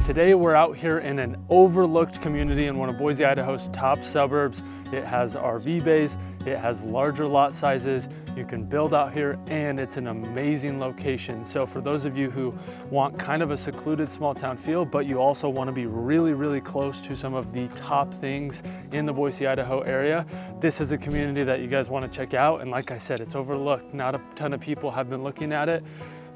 Today we're out here in an overlooked community in one of Boise, Idaho's top suburbs. It has RV bays, it has larger lot sizes, you can build out here, and it's an amazing location. So for those of you who want kind of a secluded small town feel, but you also want to be really close to some of the top things in the Boise, Idaho area, this is a community that you guys want to check out. And like I said, it's overlooked. Not a ton of people have been looking at it,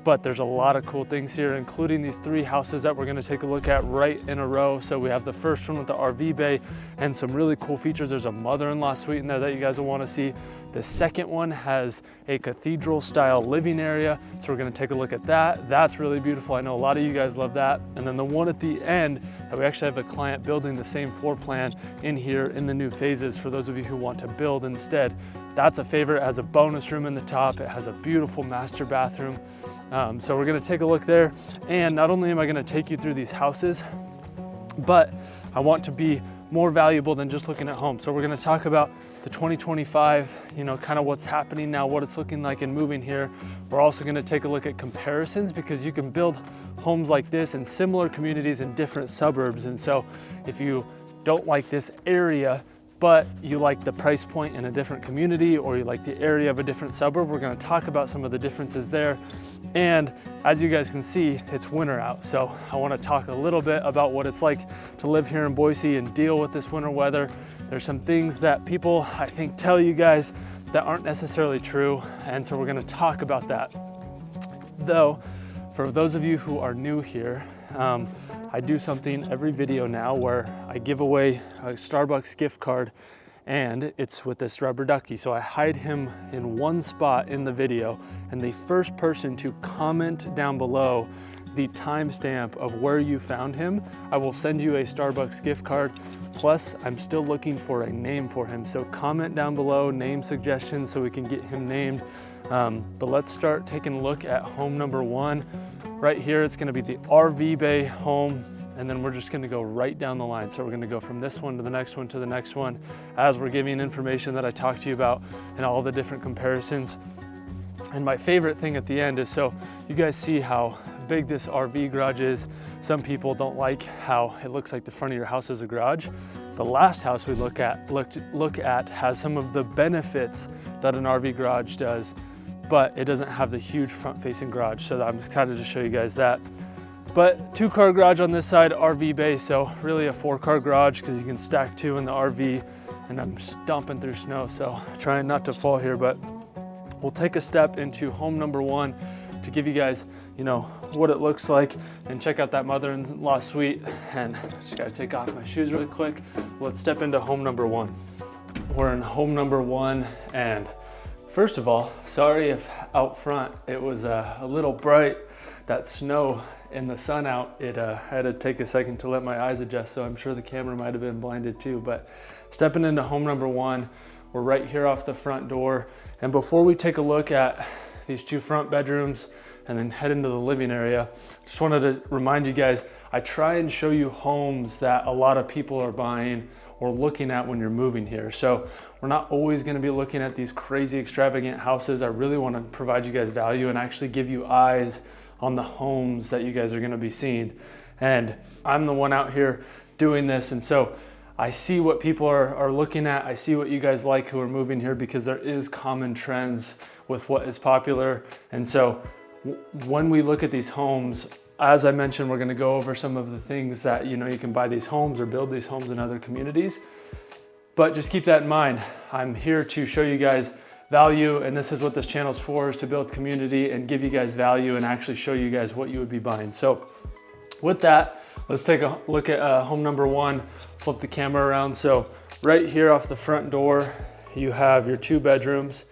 but there's a lot of cool things here, including these 3 houses that we're gonna take a look at right in a row. So we have the first one with the RV bay and some really cool features. There's a mother-in-law suite in there that you guys will wanna see. The second one has a cathedral style living area. So we're gonna take a look at that. That's really beautiful. I know a lot of you guys love that. And then the one at the end, that we actually have a client building the same floor plan in here in the new phases for those of you who want to build instead. That's a favorite. It has a bonus room in the top. It has a beautiful master bathroom. So we're gonna take a look there. And not only am I gonna take you through these houses, but I want to be more valuable than just looking at homes. So we're gonna talk about the 2025, kind of what's happening now, what it's looking like and moving here. We're also gonna take a look at comparisons because you can build homes like this in similar communities in different suburbs. And so if you don't like this area, but you like the price point in a different community, or you like the area of a different suburb, we're gonna talk about some of the differences there. And as you guys can see, it's winter out. So I wanna talk a little bit about what it's like to live here in Boise and deal with this winter weather. There's some things that people, I think, tell you guys that aren't necessarily true. And so we're gonna talk about that. Though, for those of you who are new here, I do something every video now where I give away a Starbucks gift card, and it's with this rubber ducky. So I hide him in one spot in the video, and the first person to comment down below the timestamp of where you found him, I will send you a Starbucks gift card. Plus, I'm still looking for a name for him. So comment down below, name suggestions so we can get him named. But let's start taking a look at home number 1. Right here, it's gonna be the RV bay home, and then we're just gonna go right down the line. So we're gonna go from this one to the next one to the next one as we're giving information that I talked to you about and all the different comparisons. And my favorite thing at the end is, so you guys see how big this RV garage is. Some people don't like how it looks like the front of your house is a garage. The last house we look at has some of the benefits that an RV garage does, but it doesn't have the huge front-facing garage. So I'm excited to show you guys that. But 2-car garage on this side, RV bay, so really a 4-car garage because you can stack 2 in the RV. And I'm stomping through snow, so trying not to fall here, but we'll take a step into home number 1 to give you guys, what it looks like, and check out that mother-in-law suite. And just gotta take off my shoes really quick. Let's step into home number 1. We're in home number 1, and first of all, sorry if out front it was a little bright. That snow and the sun out, I had to take a second to let my eyes adjust, so I'm sure the camera might have been blinded too. But stepping into home number 1, we're right here off the front door. And before we take a look at these 2 front bedrooms and then head into the living area, just wanted to remind you guys, I try and show you homes that a lot of people are buying or looking at when you're moving here. So we're not always gonna be looking at these crazy extravagant houses. I really wanna provide you guys value and actually give you eyes on the homes that you guys are gonna be seeing. And I'm the one out here doing this, and so I see what people are looking at. I see what you guys like who are moving here, because there is common trends with what is popular. And so when we look at these homes, as I mentioned, we're gonna go over some of the things that, you can buy these homes or build these homes in other communities. But just keep that in mind. I'm here to show you guys value, and this is what this channel's for, is to build community and give you guys value and actually show you guys what you would be buying. So with that, let's take a look at home number 1, flip the camera around. So right here off the front door, you have your 2 bedrooms.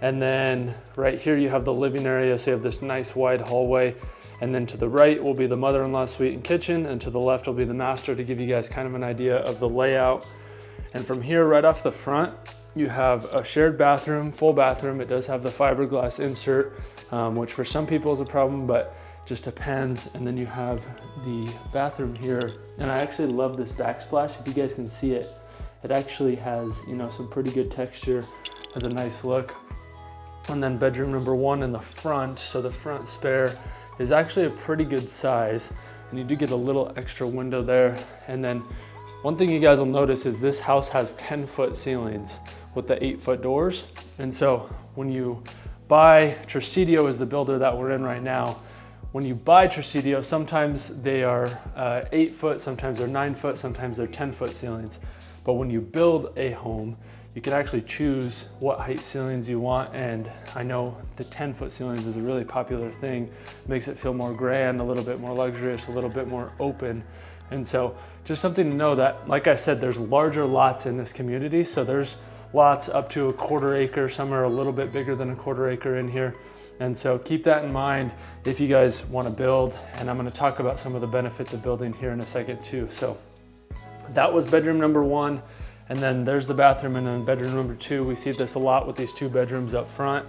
And then right here, you have the living area. So you have this nice wide hallway. And then to the right will be the mother-in-law suite and kitchen. And to the left will be the master, to give you guys kind of an idea of the layout. And from here, right off the front, you have a shared bathroom, full bathroom. It does have the fiberglass insert, which for some people is a problem, but just depends. And then you have the bathroom here. And I actually love this backsplash. If you guys can see it, it actually has, some pretty good texture, has a nice look. And then bedroom number 1 in the front. So the front spare is actually a pretty good size. and you do get a little extra window there. And then one thing you guys will notice is this house has 10-foot ceilings with the 8-foot doors. And so when you buy, Tresidio is the builder that we're in right now. When you buy Tresidio, sometimes they are 8-foot, sometimes they're 9-foot, sometimes they're 10-foot ceilings. But when you build a home, you can actually choose what height ceilings you want. And I know the 10-foot ceilings is a really popular thing. It makes it feel more grand, a little bit more luxurious, a little bit more open. And so just something to know that, like I said, there's larger lots in this community. So there's lots up to a 1/4 acre. Some are a little bit bigger than a 1/4 acre in here. And so keep that in mind if you guys want to build. And I'm going to talk about some of the benefits of building here in a second too. So that was bedroom number 1. And then there's the bathroom, and then bedroom number 2. We see this a lot with these 2 bedrooms up front.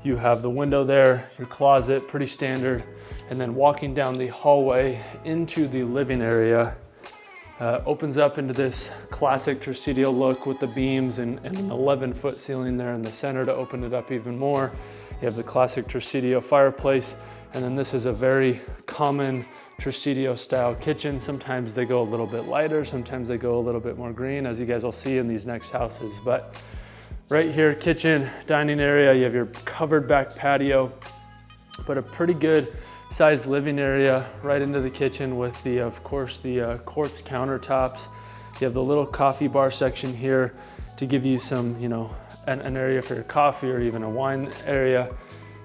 You have the window there, your closet, pretty standard. And then walking down the hallway into the living area, opens up into this classic Tresidio look with the beams and an 11-foot ceiling there in the center to open it up even more. You have the classic Tresidio fireplace, and then this is a very common Tresidio style kitchen. Sometimes they go a little bit lighter, sometimes they go a little bit more green, as you guys will see in these next houses. But right here, kitchen, dining area, you have your covered back patio, but a pretty good sized living area right into the kitchen with the, of course, the quartz countertops. You have the little coffee bar section here to give you some, you know, an area for your coffee or even a wine area.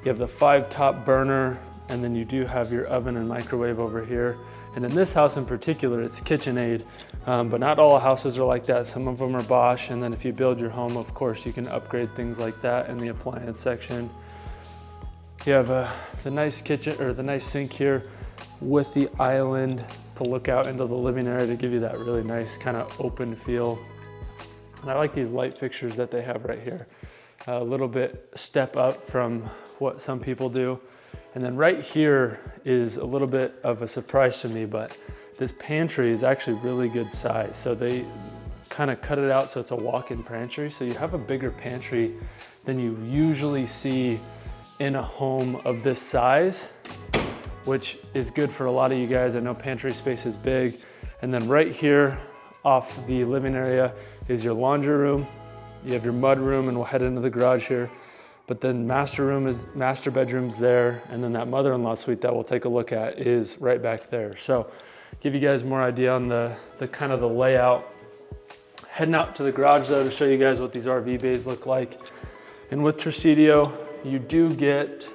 You have the 5-top burner, and then you do have your oven and microwave over here. And in this house in particular, it's KitchenAid, but not all houses are like that. Some of them are Bosch, and then if you build your home, of course, you can upgrade things like that in the appliance section. You have the nice kitchen, or the nice sink here with the island to look out into the living area to give you that really nice kind of open feel. And I like these light fixtures that they have right here. A little bit step up from what some people do. And then right here is a little bit of a surprise to me, but this pantry is actually really good size. So they kind of cut it out so it's a walk-in pantry. So you have a bigger pantry than you usually see in a home of this size, which is good for a lot of you guys. I know pantry space is big. And then right here off the living area is your laundry room. You have your mud room, and we'll head into the garage here. But then master bedroom's there, and then that mother-in-law suite that we'll take a look at is right back there. So give you guys more idea on the kind of the layout. Heading out to the garage though to show you guys what these RV bays look like. And with Tresidio, you do get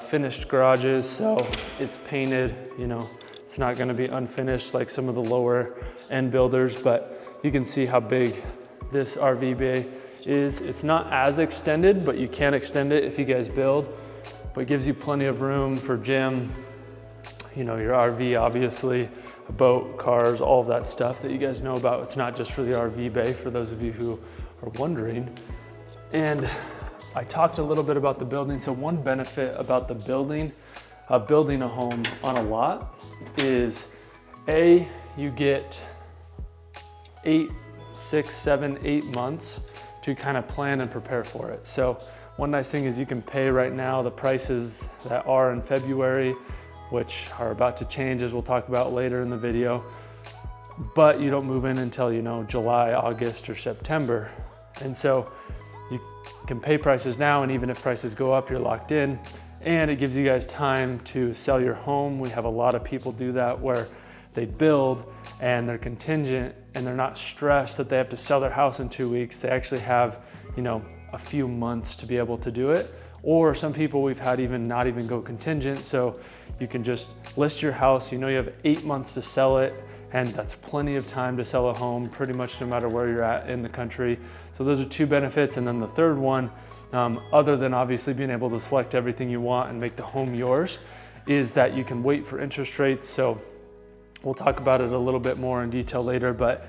finished garages, so it's painted, you know, it's not gonna be unfinished like some of the lower end builders, but you can see how big this RV bay is. It's not as extended, but you can extend it if you guys build, but it gives you plenty of room for gym, you know, your RV, obviously, a boat, cars, all of that stuff that you guys know about. It's not just for the RV bay, for those of you who are wondering. And I talked a little bit about the building. So one benefit about the building a home on a lot is you get 6, 7, 8 months to kind of plan and prepare for it. So one nice thing is you can pay right now the prices that are in February, which are about to change as we'll talk about later in the video, but you don't move in until, you know, July, August, or September. And so you can pay prices now, and even if prices go up, you're locked in, and it gives you guys time to sell your home. We have a lot of people do that where they build and they're contingent and they're not stressed that they have to sell their house in 2 weeks. They actually have, you know, a few months to be able to do it. Or some people we've had not even go contingent. So you can just list your house, you know, you have 8 months to sell it, and that's plenty of time to sell a home pretty much no matter where you're at in the country. So those are 2 benefits. And then the third one, other than obviously being able to select everything you want and make the home yours, is that you can wait for interest rates. So we'll talk about it a little bit more in detail later, but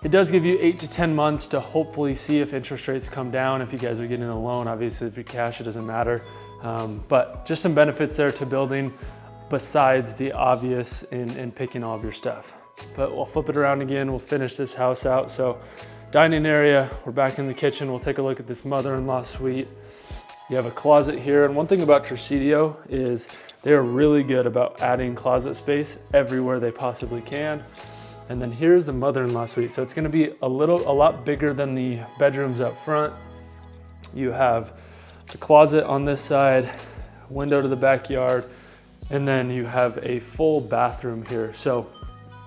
it does give you 8 to 10 months to hopefully see if interest rates come down. If you guys are getting a loan, obviously if you're cash, it doesn't matter. But just some benefits there to building besides the obvious in picking all of your stuff. But we'll flip it around again. We'll finish this house out. So dining area, we're back in the kitchen. We'll take a look at this mother-in-law suite. You have a closet here. And one thing about Tresidio is They are really good about adding closet space everywhere they possibly can. And then here's the mother-in-law suite. So it's gonna be a lot bigger than the bedrooms up front. You have the closet on this side, window to the backyard, and then you have a full bathroom here. So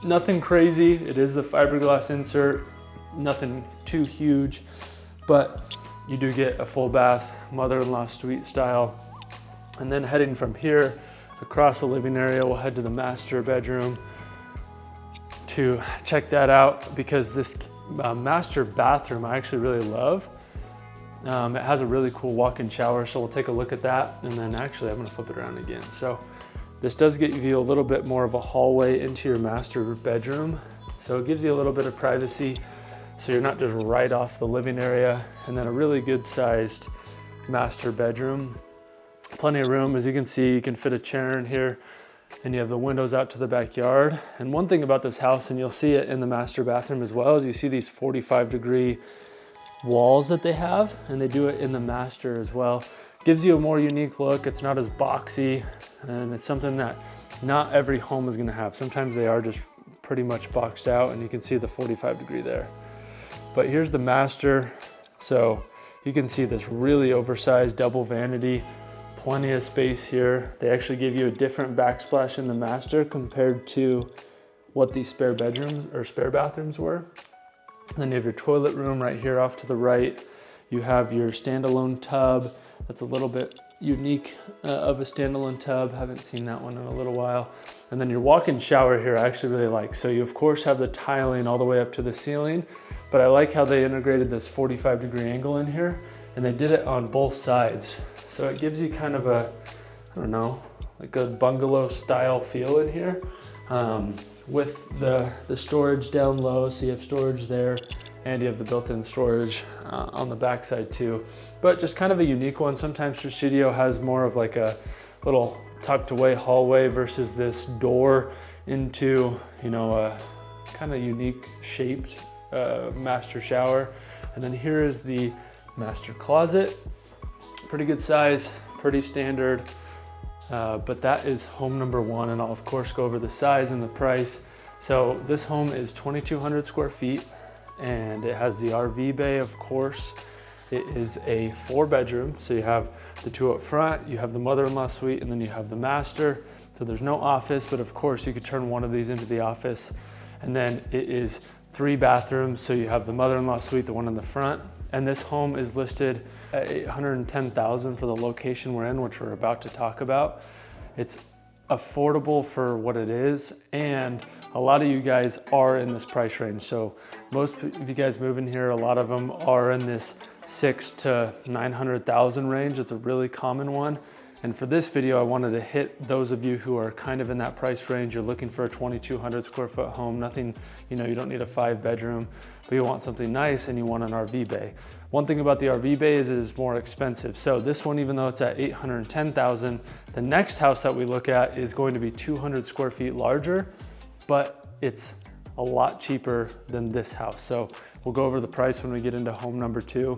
nothing crazy. It is the fiberglass insert, nothing too huge, but you do get a full bath, mother-in-law suite style. And then heading from here across the living area, we'll head to the master bedroom to check that out, because this master bathroom I actually really love. It has a really cool walk-in shower, so we'll take a look at that. And then actually I'm gonna flip it around again. So this does give you a little bit more of a hallway into your master bedroom. So it gives you a little bit of privacy, so you're not just right off the living area. And then a really good sized master bedroom. Plenty of room. As you can see, you can fit a chair in here, and you have the windows out to the backyard. And one thing about this house, and you'll see it in the master bathroom as well, is you see these 45-degree walls that they have, and they do it in the master as well. Gives you a more unique look. It's not as boxy, and it's something that not every home is gonna have. Sometimes they are just pretty much boxed out, and you can see the 45-degree there. But here's the master. So you can see this really oversized double vanity, plenty of space here. They actually give you a different backsplash in the master compared to what these spare bedrooms or spare bathrooms were. And then you have your toilet room right here off to the right. You have your standalone tub. That's a little bit unique of a standalone tub. Haven't seen that one in a little while. And then your walk-in shower here I actually really like. So you of course have the tiling all the way up to the ceiling, but I like how they integrated this 45-degree angle in here, and they did it on both sides. So it gives you kind of a, I don't know, like a bungalow style feel in here, with the storage down low. So you have storage there, and you have the built-in storage on the backside too. But just kind of a unique one. Sometimes Tresidio has more of like a little tucked away hallway versus this door into, you know, a kind of unique shaped master shower. And then here is the master closet. Pretty good size, pretty standard, but that is home number one, and I'll of course go over the size and the price. So this home is 2,200 square feet, and it has the RV bay, of course. It is a 4-bedroom, so you have the 2 up front, you have the mother-in-law suite, and then you have the master. So there's no office, but of course you could turn one of these into the office. And then it is 3 bathrooms, so you have the mother-in-law suite, the one in the front. And this home is listed at $810,000 for the location we're in, which we're about to talk about. It's affordable for what it is, and a lot of you guys are in this price range. So most of you guys moving here, a lot of them are in this $600,000 to $900,000 range. It's a really common one. And for this video, I wanted to hit those of you who are kind of in that price range. You're looking for a 2,200 square foot home, nothing, you know, you don't need a 5-bedroom, but you want something nice and you want an RV bay. One thing about the RV bay is it is more expensive. So this one, even though it's at $810,000, the next house that we look at is going to be 200 square feet larger, but it's a lot cheaper than this house. So we'll go over the price when we get into home number 2.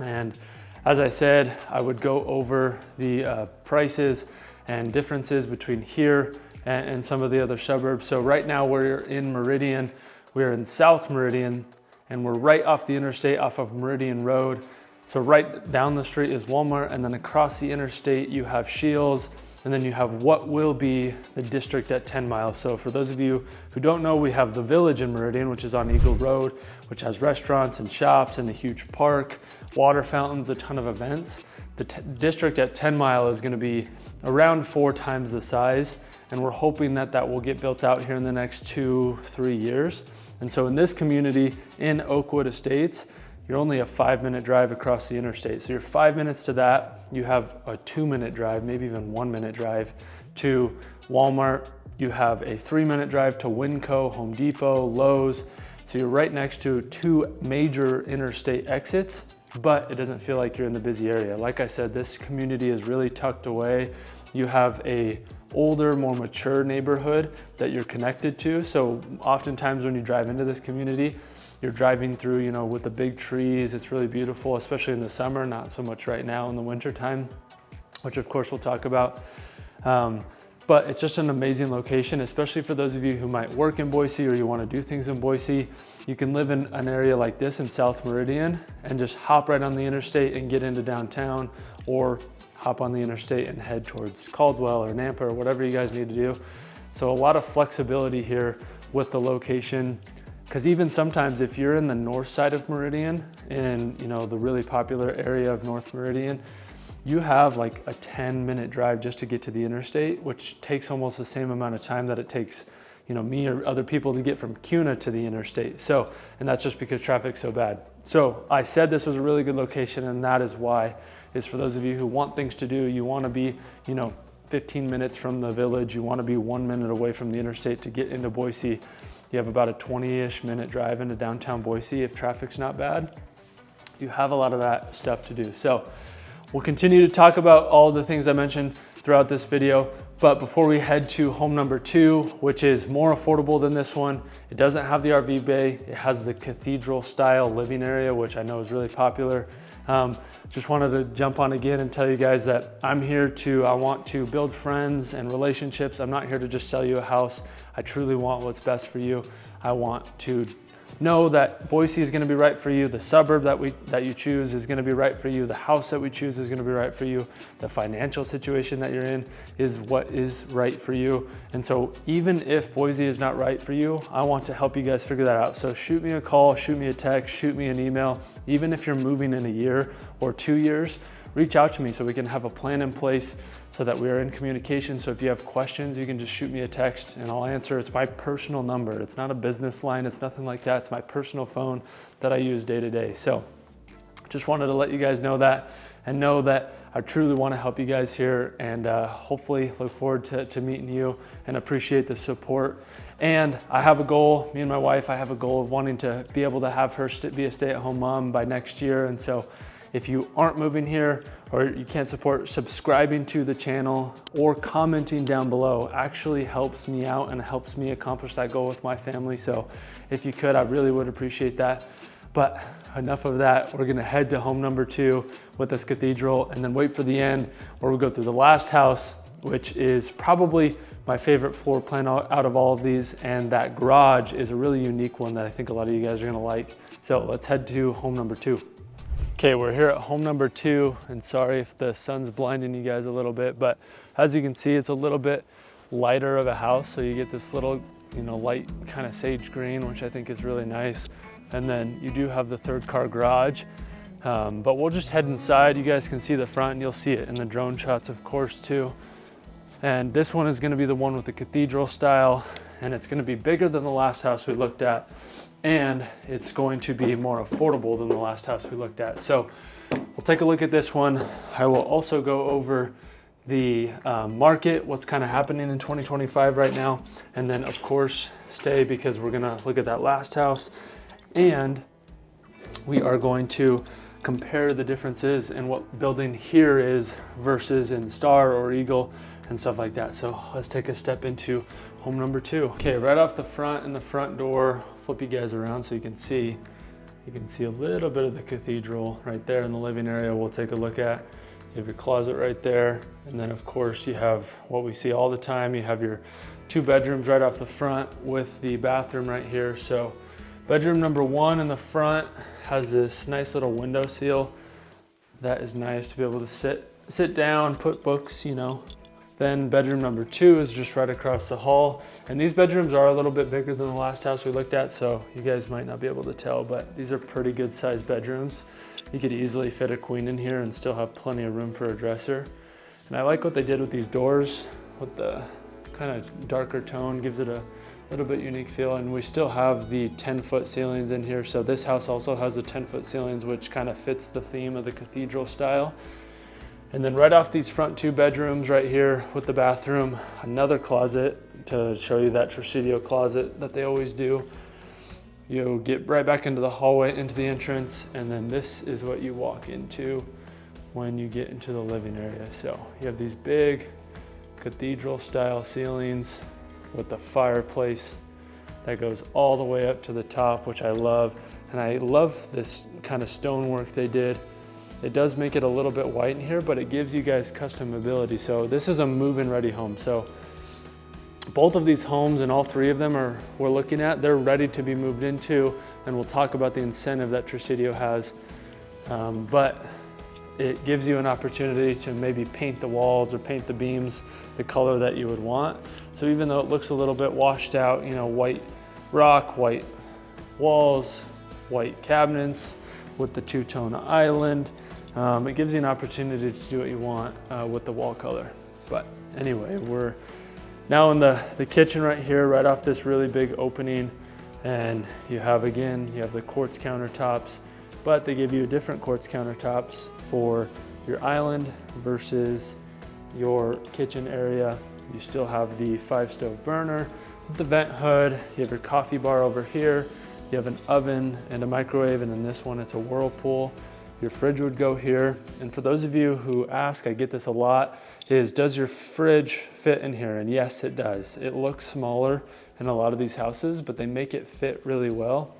And as I said, I would go over the prices and differences between here and some of the other suburbs. So right now we're in Meridian, we're in South Meridian, and we're right off the interstate off of Meridian Road. So right down the street is Walmart, and then across the interstate you have Shields, and then you have what will be the district at 10 miles. So for those of you who don't know, we have the Village in Meridian, which is on Eagle Road, which has restaurants and shops and a huge park, water fountains, a ton of events. The district at 10 Mile is gonna be around 4 times the size, and we're hoping that that will get built out here in the next 2-3 years. And so in this community in Oakwood Estates, you're only a 5-minute drive across the interstate. So you're 5 minutes to that. You have a 2-minute drive, maybe even 1-minute drive to Walmart. You have a 3-minute drive to Winco, Home Depot, Lowe's. So you're right next to 2 major interstate exits, but it doesn't feel like you're in the busy area. Like I said, this community is really tucked away. You have a older, more mature neighborhood that you're connected to. So oftentimes when you drive into this community, you're driving through, you know, with the big trees. It's really beautiful, especially in the summer, not so much right now in the winter time, which of course we'll talk about. But it's just an amazing location, especially for those of you who might work in Boise or you want to do things in Boise. You can live in an area like this in South Meridian and just hop right on the interstate and get into downtown, or hop on the interstate and head towards Caldwell or Nampa or whatever you guys need to do. So a lot of flexibility here with the location, because even sometimes if you're in the north side of Meridian, in the really popular area of North Meridian, you have like a 10-minute drive just to get to the interstate, which takes almost the same amount of time that it takes me or other people to get from Kuna to the interstate. So, and that's just because traffic's so bad. So I said this was a really good location, and that is why, is for those of you who want things to do. You want to be 15 minutes from the village, you want to be 1 minute away from the interstate to get into Boise. You have about a 20-ish minute drive into downtown Boise if traffic's not bad. You have a lot of that stuff to do. So we'll continue to talk about all the things I mentioned throughout this video, but before we head to home number 2, which is more affordable than this one, it doesn't have the RV bay, it has the cathedral style living area, which I know is really popular. Just wanted to jump on again and tell you guys that I want to build friends and relationships. I'm not here to just sell you a house. I truly want what's best for you. I want to know that Boise is going to be right for you. The suburb that you choose is going to be right for you. The house that we choose is going to be right for you. The financial situation that you're in is what is right for you. And so even if Boise is not right for you, I want to help you guys figure that out. So shoot me a call, shoot me a text, shoot me an email. Even if you're moving in a year or 2 years, reach out to me so we can have a plan in place so that we are in communication. So if you have questions, you can just shoot me a text and I'll answer. It's my personal number. It's not a business line. It's nothing like that. It's my personal phone that I use day to day. So just wanted to let you guys know that, and know that I truly want to help you guys here, and hopefully look forward to meeting you and appreciate the support. And I have a goal, me and my wife, I have a goal of wanting to be able to have her be a stay-at-home mom by next year. And so if you aren't moving here or you can't support, subscribing to the channel or commenting down below actually helps me out and helps me accomplish that goal with my family. So if you could, I really would appreciate that. But enough of that. We're gonna head to home number 2 with this cathedral, and then wait for the end where we'll go through the last house, which is probably my favorite floor plan out of all of these. And that garage is a really unique one that I think a lot of you guys are gonna like. So let's head to home number 2. Okay, we're here at home number 2, and sorry if the sun's blinding you guys a little bit, but as you can see, it's a little bit lighter of a house. So you get this little, light kind of sage green, which I think is really nice. And then you do have the 3rd car garage, but we'll just head inside. You guys can see the front, and you'll see it in the drone shots, of course, too. And this one is gonna be the one with the cathedral style, and it's gonna be bigger than the last house we looked at. And it's going to be more affordable than the last house we looked at. So we'll take a look at this one. I will also go over the market, what's kind of happening in 2025 right now. And then of course, stay, because we're gonna look at that last house. And we are going to compare the differences in what building here is versus in Star or Eagle and stuff like that. So let's take a step into home number 2. Okay, right off the front, in the front door, flip you guys around so you can see a little bit of the cathedral right there in the living area. We'll take a look at. You have your closet right there, and then of course you have what we see all the time. You have your 2 bedrooms right off the front with the bathroom right here. So bedroom number 1 in the front has this nice little window seal. That is nice to be able to sit down, put books, Then bedroom number 2 is just right across the hall. And these bedrooms are a little bit bigger than the last house we looked at, so you guys might not be able to tell, but these are pretty good sized bedrooms. You could easily fit a queen in here and still have plenty of room for a dresser. And I like what they did with these doors, with the kind of darker tone, gives it a little bit unique feel. And we still have the 10-foot ceilings in here. So this house also has the 10-foot ceilings, which kind of fits the theme of the cathedral style. And then right off these front 2 bedrooms right here with the bathroom, another closet to show you that Tresidio closet that they always do. You get right back into the hallway, into the entrance, and then this is what you walk into when you get into the living area. So you have these big cathedral style ceilings with the fireplace that goes all the way up to the top, which I love. And I love this kind of stonework they did. It does make it a little bit white in here, but it gives you guys customability. So this is a move-in ready home. So both of these homes, and all three of them we're looking at, they're ready to be moved into, and we'll talk about the incentive that Tresidio has. But it gives you an opportunity to maybe paint the walls or paint the beams the color that you would want. So even though it looks a little bit washed out, you know, white rock, white walls, white cabinets with the two-tone island, it gives you an opportunity to do what you want with the wall color. But anyway, we're now in the kitchen right here, right off this really big opening, and you have the quartz countertops, but they give you different quartz countertops for your island versus your kitchen area. You still have the 5-stove burner with the vent hood. You have your coffee bar over here. You have an oven and a microwave, and in this one it's a Whirlpool. Your fridge would go here. And for those of you who ask, I get this a lot, is does your fridge fit in here? And yes, it does. It looks smaller in a lot of these houses, but they make it fit really well.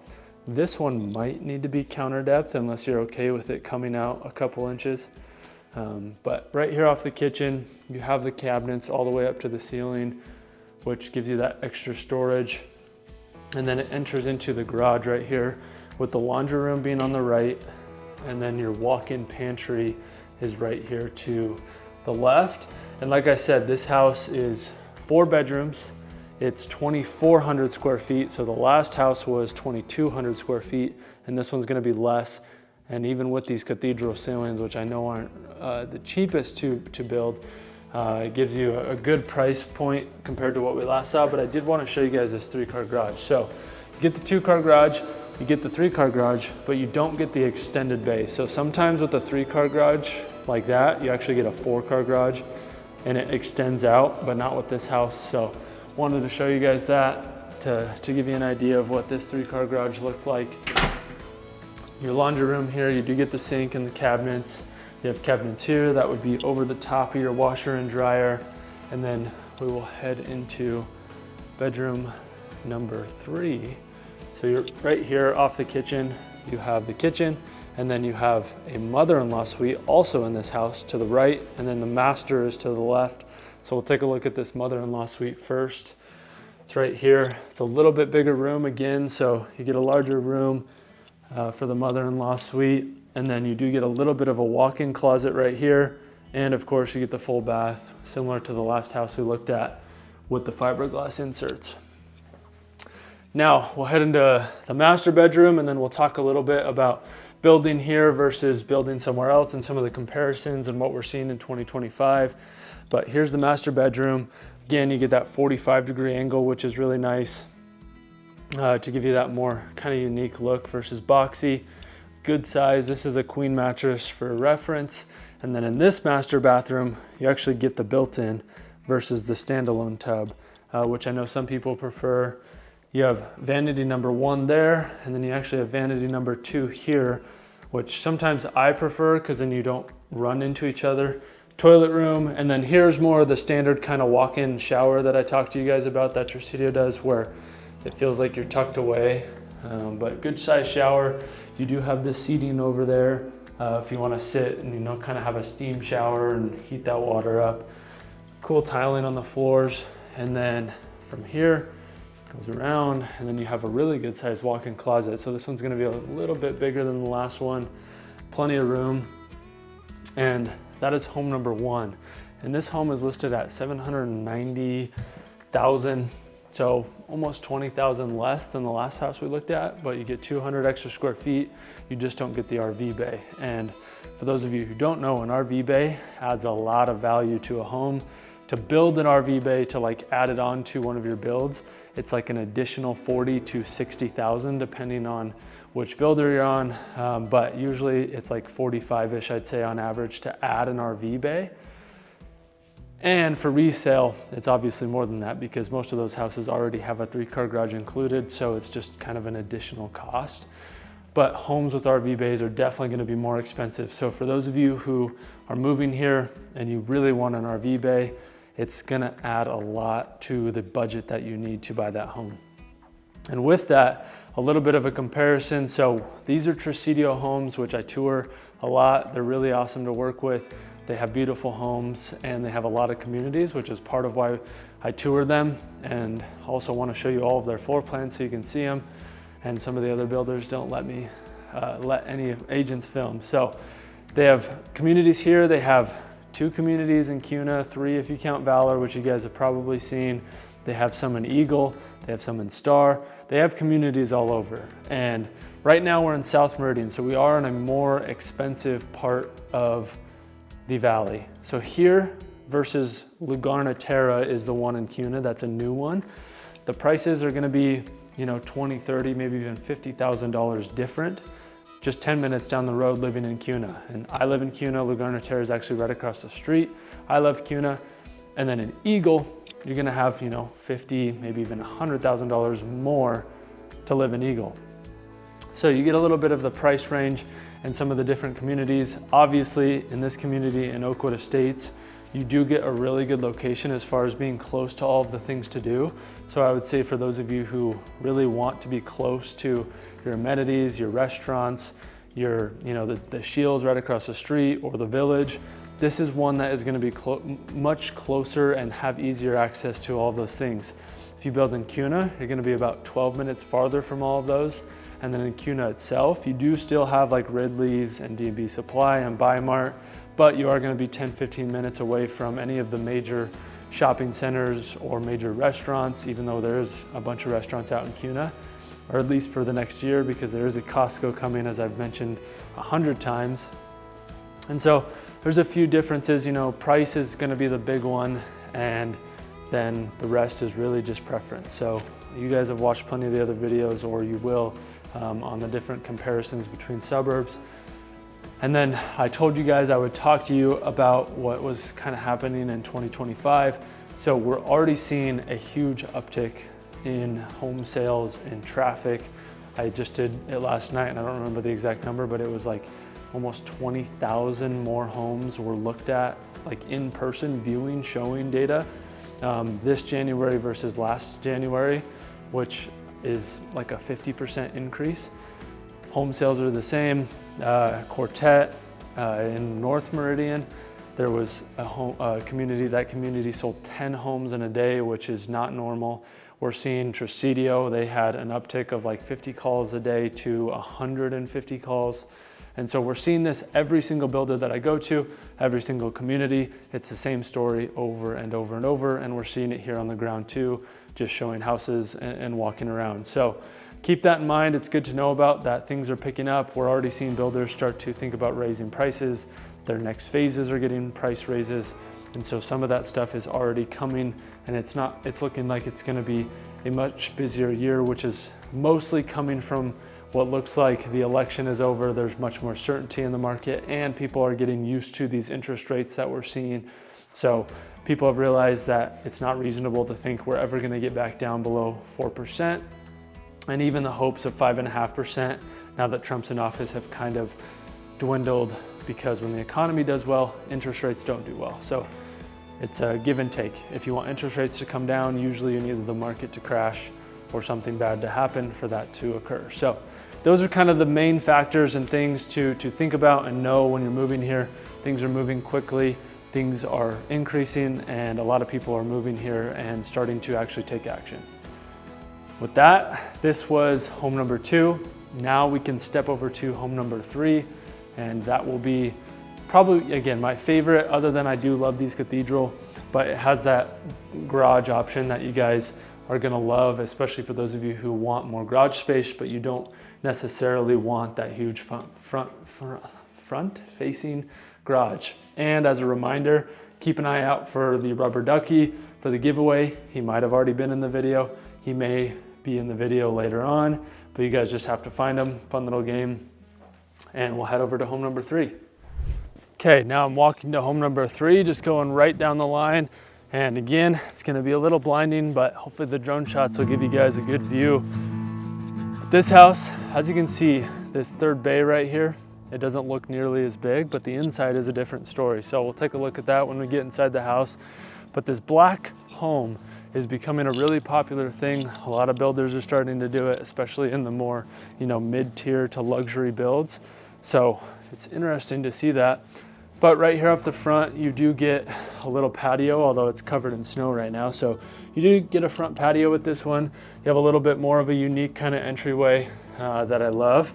This one might need to be counter depth unless you're okay with it coming out a couple inches. But right here off the kitchen, you have the cabinets all the way up to the ceiling, which gives you that extra storage. And then it enters into the garage right here with the laundry room being on the right. And then your walk-in pantry is right here to the left. And like I said, this house is 4 bedrooms. It's 2,400 square feet. So the last house was 2,200 square feet, and this one's gonna be less. And even with these cathedral ceilings, which I know aren't the cheapest to build, it gives you a good price point compared to what we last saw. But I did want to show you guys this 3-car garage. So you get the 2-car garage, you get the 3-car garage, but you don't get the extended bay. So sometimes with a 3-car garage like that, you actually get a 4-car garage and it extends out, but not with this house. So wanted to show you guys that to give you an idea of what this 3-car garage looked like. Your laundry room here, you do get the sink and the cabinets. You have cabinets here that would be over the top of your washer and dryer. And then we will head into bedroom number 3. So you're right here off the kitchen, you have the kitchen, and then you have a mother-in-law suite also in this house to the right, and then the master is to the left. So we'll take a look at this mother-in-law suite first. It's right here. It's a little bit bigger room again, so you get a larger room for the mother-in-law suite. And then you do get a little bit of a walk-in closet right here. And of course you get the full bath, similar to the last house we looked at with the fiberglass inserts. Now we'll head into the master bedroom, and then we'll talk a little bit about building here versus building somewhere else and some of the comparisons and what we're seeing in 2025. But here's the master bedroom. Again, you get that 45-degree angle, which is really nice to give you that more kind of unique look versus boxy. Good size. This is a queen mattress for reference. And then in this master bathroom, you actually get the built-in versus the standalone tub, which I know some people prefer. You have vanity number 1 there, and then you actually have vanity number 2 here, which sometimes I prefer because then you don't run into each other. Toilet room, and then here's more of the standard kind of walk-in shower that I talked to you guys about that Tresidio does, where it feels like you're tucked away, but good size shower. You do have this seating over there if you want to sit and kind of have a steam shower and heat that water up. Cool tiling on the floors, and then from here goes around, and then you have a really good sized walk-in closet. So this one's going to be a little bit bigger than the last one. Plenty of room, and that is home number 1. And this home is listed at $790,000. So almost 20,000 less than the last house we looked at, but you get 200 extra square feet. You just don't get the RV bay. And for those of you who don't know, an RV bay adds a lot of value to a home. To build an RV bay, to like add it on to one of your builds, it's like an additional 40 to 60,000 depending on which builder you're on. But usually it's like 45-ish, I'd say on average, to add an RV bay. And for resale, it's obviously more than that because most of those houses already have a 3-car garage included, so it's just kind of an additional cost. But homes with RV bays are definitely going to be more expensive. So for those of you who are moving here and you really want an RV bay, it's going to add a lot to the budget that you need to buy that home. And with that, a little bit of a comparison. So these are Tresidio homes, which I tour a lot. They're really awesome to work with. They have beautiful homes and they have a lot of communities, which is part of why I tour them. And also want to show you all of their floor plans so you can see them. And some of the other builders don't let me let any agents film. So they have communities here. They have 2 communities in Kuna, 3 if you count Valor, which you guys have probably seen. They have some in Eagle, they have some in Star. They have communities all over. And right now we're in South Meridian, so we are in a more expensive part of the valley. So here versus Lugarna Terra is the one in Kuna. That's a new one. The prices are gonna be, you know, 20, 30, maybe even $50,000 different. Just 10 minutes down the road living in Kuna. And I live in Kuna, Lugarna Terra is actually right across the street. I love Kuna. And then in Eagle, you're gonna have, you know, 50, maybe even $100,000 more to live in Eagle. So you get a little bit of the price range and some of the different communities. Obviously, in this community in Oakwood Estates, you do get a really good location as far as being close to all of the things to do. So I would say for those of you who really want to be close to your amenities, your restaurants, your, you know, the Shields right across the street or the Village, this is one that is going to be much closer and have easier access to all of those things. If you build in Kuna, you're going to be about 12 minutes farther from all of those. And then in Kuna itself, you do still have like Ridley's and D&B Supply and Bi-Mart, but you are going to be 10, 15 minutes away from any of the major shopping centers or major restaurants, even though there is a bunch of restaurants out in Kuna, or at least for the next year, because there is a Costco coming, as I've mentioned 100 times. And so there's a few differences. You know, price is going to be the big one, and then the rest is really just preference. So you guys have watched plenty of the other videos, or you will, on the different comparisons between suburbs. And then I told you guys I would talk to you about what was kind of happening in 2025. So we're already seeing a huge uptick in home sales and traffic. I just did it last night and I don't remember the exact number, but it was like almost 20,000 more homes were looked at, like in-person viewing, showing data this January versus last January, which is like a 50% increase. Home sales are the same. Quartet in North Meridian, there was a community, that community sold 10 homes in a day, which is not normal. We're seeing Tresidio, they had an uptick of like 50 calls a day to 150 calls. And so we're seeing this every single builder that I go to, every single community. It's the same story over and over and over. And we're seeing it here on the ground too, just showing houses and walking around. So keep that in mind. It's good to know about that things are picking up. We're already seeing builders start to think about raising prices. Their next phases are getting price raises. And so some of that stuff is already coming, and it's looking like it's gonna be a much busier year, which is mostly coming from what looks like the election is over. There's much more certainty in the market, and people are getting used to these interest rates that we're seeing. So people have realized that it's not reasonable to think we're ever gonna get back down below 4%. And even the hopes of 5.5% now that Trump's in office have kind of dwindled, because when the economy does well, interest rates don't do well. So it's a give and take. If you want interest rates to come down, usually you need the market to crash or something bad to happen for that to occur. So those are kind of the main factors and things to think about and know when you're moving here. Things are moving quickly, things are increasing, and a lot of people are moving here and starting to actually take action. With that, this was home number 2. Now we can step over to home number 3, and that will be probably, again, my favorite, other than I do love these cathedral, but it has that garage option that you guys are gonna love, especially for those of you who want more garage space, but you don't necessarily want that huge front-facing garage. And as a reminder, keep an eye out for the rubber ducky for the giveaway. He might have already been in the video. He may be in the video later on, but you guys just have to find him. Fun little game. And we'll head over to home number 3. Okay, now I'm walking to home number 3, just going right down the line. And again, it's gonna be a little blinding, but hopefully the drone shots will give you guys a good view. This house, as you can see, this third bay right here, it doesn't look nearly as big, but the inside is a different story. So we'll take a look at that when we get inside the house. But this black home is becoming a really popular thing. A lot of builders are starting to do it, especially in the more, mid-tier to luxury builds. So it's interesting to see that. But right here off the front, you do get a little patio, although it's covered in snow right now. So you do get a front patio with this one. You have a little bit more of a unique kind of entryway that I love.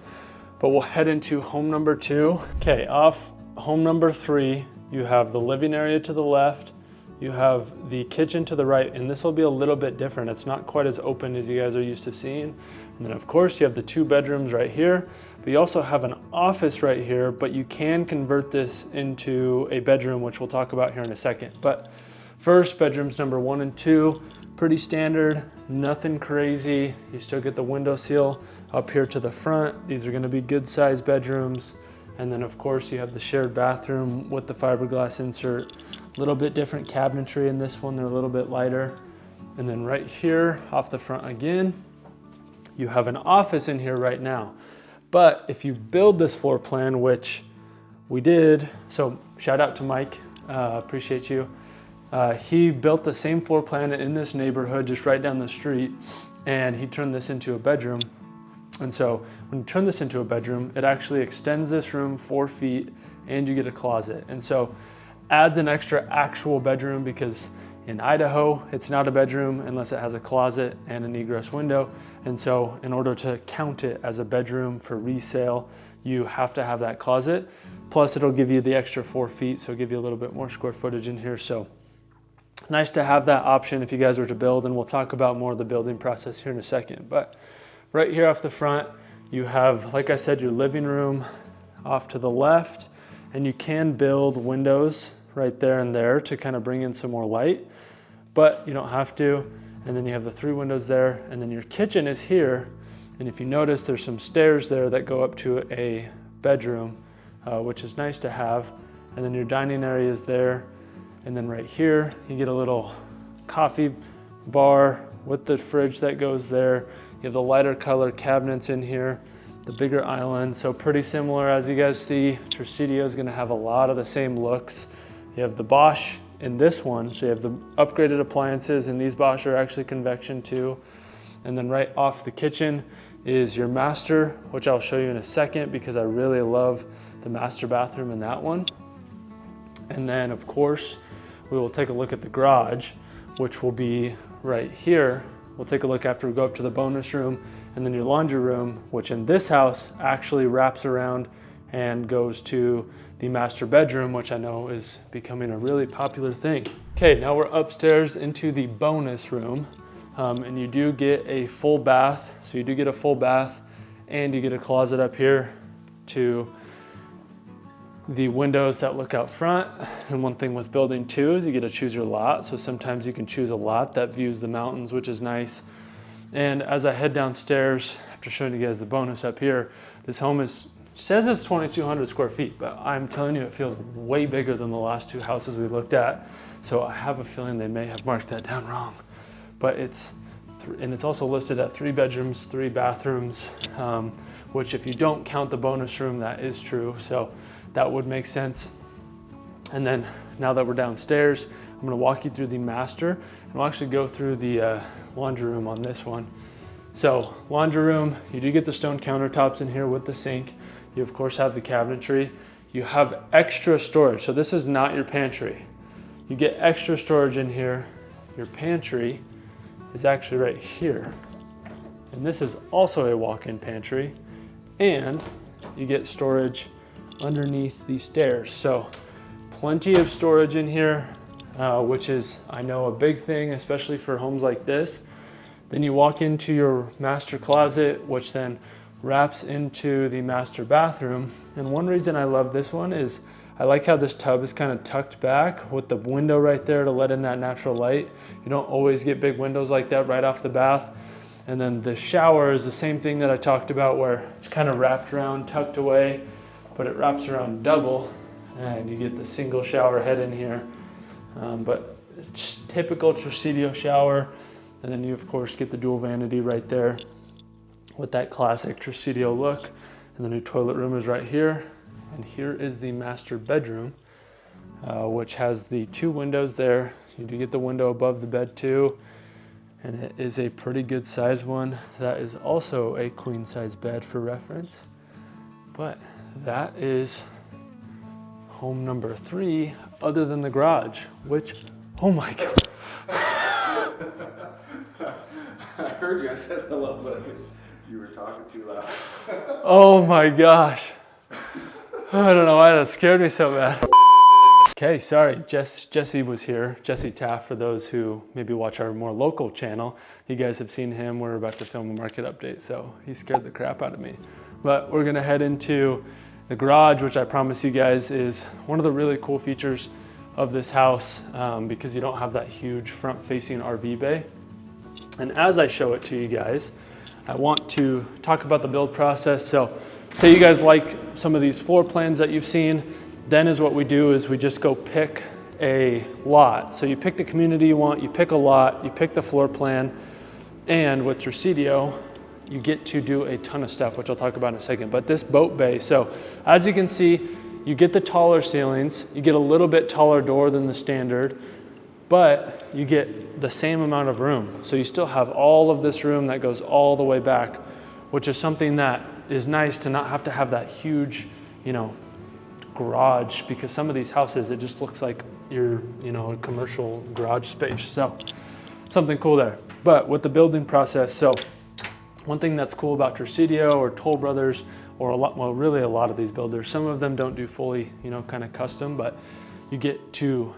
But we'll head into home number 2. Okay, off home number 3, you have the living area to the left. You have the kitchen to the right, and this will be a little bit different. It's not quite as open as you guys are used to seeing. And then of course you have the 2 bedrooms right here, but you also have an office right here, but you can convert this into a bedroom, which we'll talk about here in a second. But first, bedrooms number 1 and 2, pretty standard, nothing crazy. You still get the window seal up here to the front. These are gonna be good sized bedrooms. And then of course you have the shared bathroom with the fiberglass insert. A little bit different cabinetry in this one, they're a little bit lighter. And then right here off the front again, you have an office in here right now. But if you build this floor plan, which we did, so shout out to Mike, appreciate you. He built the same floor plan in this neighborhood just right down the street, and he turned this into a bedroom. And so when you turn this into a bedroom, it actually extends this room 4 feet and you get a closet. And so adds an extra actual bedroom, because in Idaho, it's not a bedroom unless it has a closet and an egress window. And so in order to count it as a bedroom for resale, you have to have that closet. Plus it'll give you the extra 4 feet, so it'll give you a little bit more square footage in here. So nice to have that option if you guys were to build, and we'll talk about more of the building process here in a second. But right here off the front, you have, like I said, your living room off to the left, and you can build windows right there and there to kind of bring in some more light, but you don't have to. And then you have the 3 windows there, and then your kitchen is here. And if you notice, there's some stairs there that go up to a bedroom, which is nice to have. And then your dining area is there. And then right here, you get a little coffee bar with the fridge that goes there. You have the lighter color cabinets in here, the bigger island. So pretty similar, as you guys see. Tresidio is gonna have a lot of the same looks. You have the Bosch in this one, so you have the upgraded appliances, and these Bosch are actually convection too. And then right off the kitchen is your master, which I'll show you in a second because I really love the master bathroom in that one. And then of course, we will take a look at the garage, which will be right here. We'll take a look after we go up to the bonus room, and then your laundry room, which in this house actually wraps around and goes to the master bedroom, which I know is becoming a really popular thing. Okay, now we're upstairs into the bonus room, and you do get a full bath. So you do get a full bath, and you get a closet up here to the windows that look out front. And one thing with building 2 is you get to choose your lot. So sometimes you can choose a lot that views the mountains, which is nice. And as I head downstairs, after showing you guys the bonus up here, this home says it's 2,200 square feet, but I'm telling you, it feels way bigger than the last 2 houses we looked at. So I have a feeling they may have marked that down wrong. But it's also listed at 3 bedrooms, 3 bathrooms, which if you don't count the bonus room, that is true. So that would make sense. And then now that we're downstairs, I'm gonna walk you through the master, and we'll actually go through the laundry room on this one. So laundry room, you do get the stone countertops in here with the sink. You of course have the cabinetry. You have extra storage. So this is not your pantry. You get extra storage in here. Your pantry is actually right here. And this is also a walk-in pantry. And you get storage underneath these stairs. So plenty of storage in here, which is, I know, a big thing, especially for homes like this. Then you walk into your master closet, which then wraps into the master bathroom. And one reason I love this one is I like how this tub is kind of tucked back with the window right there to let in that natural light. You don't always get big windows like that right off the bath. And then the shower is the same thing that I talked about, where it's kind of wrapped around, tucked away, but it wraps around double, and you get the single shower head in here. But it's typical Tresidio shower. And then you of course get the dual vanity right there with that classic Tresidio look. And then your toilet room is right here. And here is the master bedroom, which has the 2 windows there. You do get the window above the bed too. and it is a pretty good size one. That is also a queen size bed for reference. But that is home number 3, other than the garage, which, oh my God. I heard you, I said hello, but you were talking too loud. Oh my gosh. I don't know why that scared me so bad. Okay, sorry, Jesse was here. Jesse Taft, for those who maybe watch our more local channel. You guys have seen him. We're about to film a market update, so he scared the crap out of me. But we're gonna head into the garage, which I promise you guys is one of the really cool features of this house, because you don't have that huge front-facing RV bay. And as I show it to you guys, I want to talk about the build process. So say you guys like some of these floor plans that you've seen, then is what we do is we just go pick a lot. So you pick the community you want, you pick a lot, you pick the floor plan, and with Tresidio, you get to do a ton of stuff, which I'll talk about in a second. But this boat bay, so as you can see, you get the taller ceilings, you get a little bit taller door than the standard, but you get the same amount of room. So you still have all of this room that goes all the way back, which is something that is nice to not have to have that huge, garage, because some of these houses, it just looks like you're, a commercial garage space. So something cool there. But with the building process, so one thing that's cool about Tresidio or Toll Brothers, or really a lot of these builders, some of them don't do fully, kind of custom, but you get to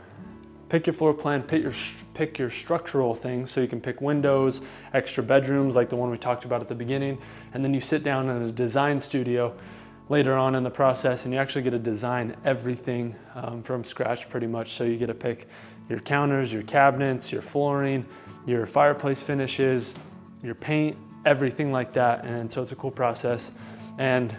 pick your floor plan, pick your structural things, so you can pick windows, extra bedrooms like the one we talked about at the beginning, and then you sit down in a design studio later on in the process, and you actually get to design everything from scratch pretty much. So you get to pick your counters, your cabinets, your flooring, your fireplace finishes, your paint, everything like that. And so it's a cool process, and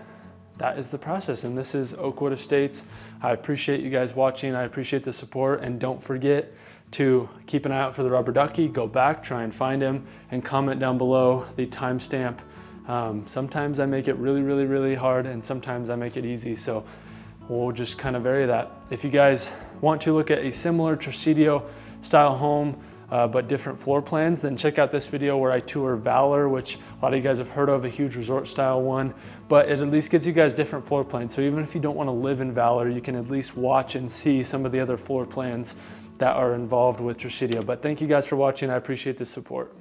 that is the process. And this is Oakwood Estates. I appreciate you guys watching. I appreciate the support, and don't forget to keep an eye out for the rubber ducky. Go back, try and find him, and comment down below the timestamp. Sometimes I make it really, really, really hard, and sometimes I make it easy. So we'll just kind of vary that. If you guys want to look at a similar Tresidio style home, but different floor plans, then check out this video where I tour Valor, which a lot of you guys have heard of, a huge resort style one, but it at least gives you guys different floor plans. So even if you don't want to live in Valor, you can at least watch and see some of the other floor plans that are involved with Tresidio. But thank you guys for watching. I appreciate the support.